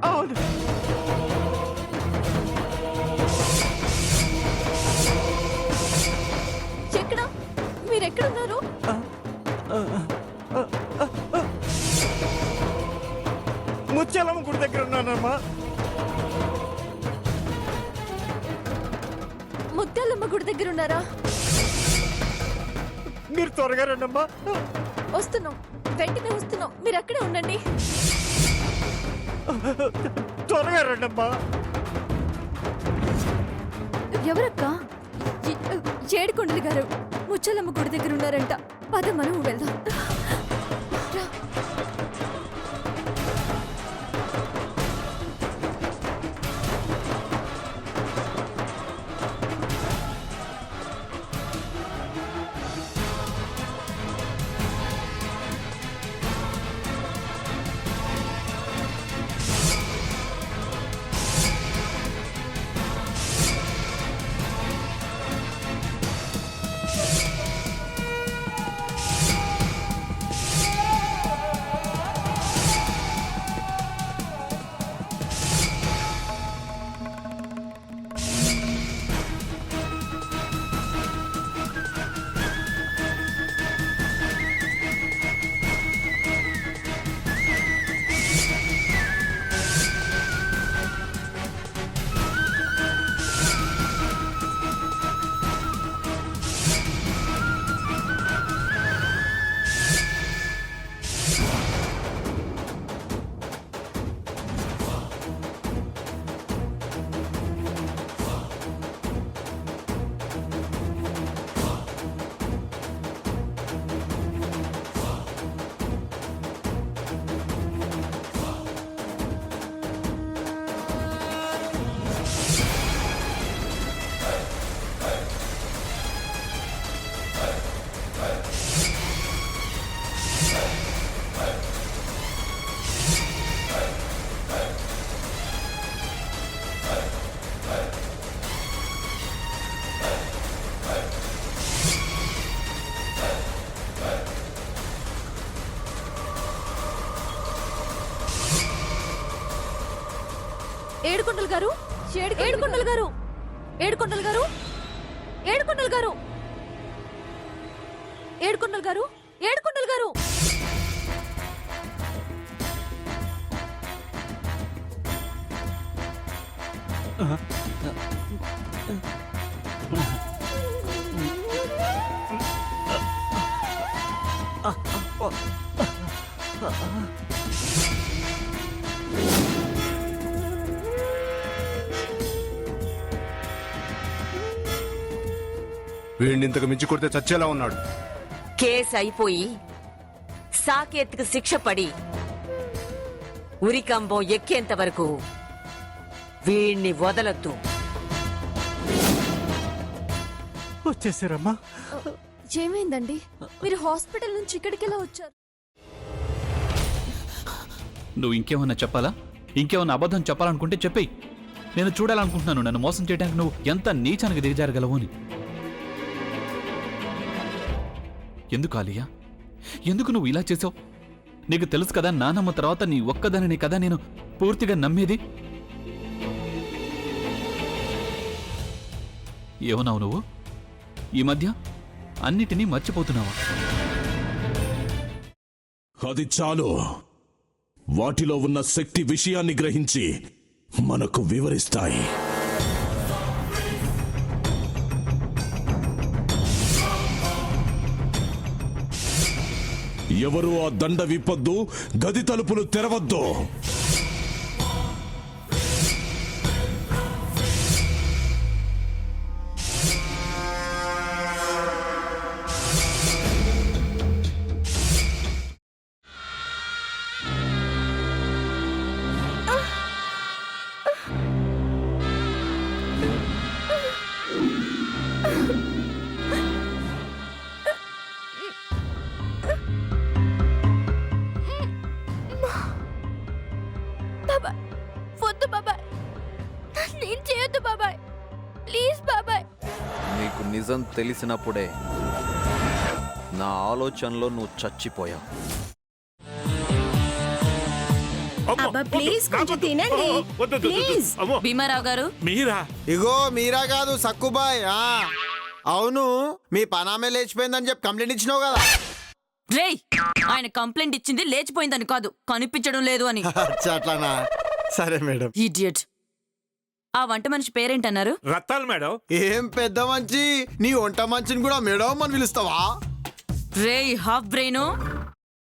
అవును. ఎక్కడ మీరెక్కడున్నారు? ముత్యాలమ్మ గుడి దగ్గర ఉన్నానమ్మా. ముత్యాలమ్మ గుడి దగ్గర ఉన్నారా? మీరు త్వరగా రండమ్మా. వస్తున్నాం, వెంటనే వస్తున్నాం. మీరు అక్కడే ఉండండి. త్వరగా రండమ్మా. ఎవరక్క? ఏడుకొండలు గారు ముత్యాలమ్మ గుడి దగ్గర ఉన్నారంట. పద మనం వెళ్దాం. రా. ఏడుకొండలు గారు, ఏడుకొండలు గారు, ఏడుకొండలు గారు, ఏడుకొండలు గారు, ఏడుకొండలు గారు, ఏడుకొండలు గారు. వీడిని ఇంతకు మించి కొడితే చచ్చేలా ఉన్నాడు. కేసు అయిపోయి సాకేత్కు శిక్ష పడి ఉరికంబం ఎక్కేంత వరకు వీణ్ణి వదలొద్దు. వచ్చేసారమ్మా. ఏమైందండి? మీరు హాస్పిటల్ నుంచి ఇక్కడికి ఎలా వచ్చారు? నువ్వు ఇంకేమన్నా చెప్పాలా? ఇంకేమన్నా అబద్ధం చెప్పాలనుకుంటే చెప్పేయి. నేను చూడాలనుకుంటున్నాను నన్ను మోసం చేయడానికి నువ్వు ఎంత నీచానికి దిగజారగలవు అని. ఎందుకు ఆలియా, ఎందుకు నువ్వు ఇలా చేసావు? నీకు తెలుసు కదా నానమ్మ తర్వాత నీ ఒక్కదానిని కదా నేను పూర్తిగా నమ్మేది. ఏమన్నావు నువ్వు? ఈ మధ్య అన్నిటినీ మర్చిపోతున్నావా? అది చాలు. వాటిలో ఉన్న శక్తి విషయాన్ని గ్రహించి మనకు వివరిస్తాయి. ఎవరు ఆ దండ విప్పొద్దు, గది తలుపులు తెరవద్దు. నీకు నిజం తెలిసినప్పుడే నా ఆలోచనలో నువ్వు చచ్చిపోయావు. అబ్బా ప్లీజ్ కొంచెం తినండి ప్లీజ్. భీమారావు గారు మీరా? ఇగో మీరా కాదు సక్కుబాయ్. అవును, మీ పనామే లేచిపోయిందని చెప్పి కంప్లైంట్ ఇచ్చినావు కదా. రేయ్ ఆయన కంప్లైంట్ ఇచ్చింది లేచిపోయిందని కాదు, కనిపించడం లేదు అని. అచ్చా, అట్లానా? సరే మేడం. ఇడియట్. ఆ వంట మనిషి పేరేంటన్నారు? రత్తాలు మేడం. ఏం పెద్ద మంచి, నీ వంట మంచిని కూడా మేడం అని పిలుస్తావా? రేయ్ హాఫ్ బ్రెయిన్,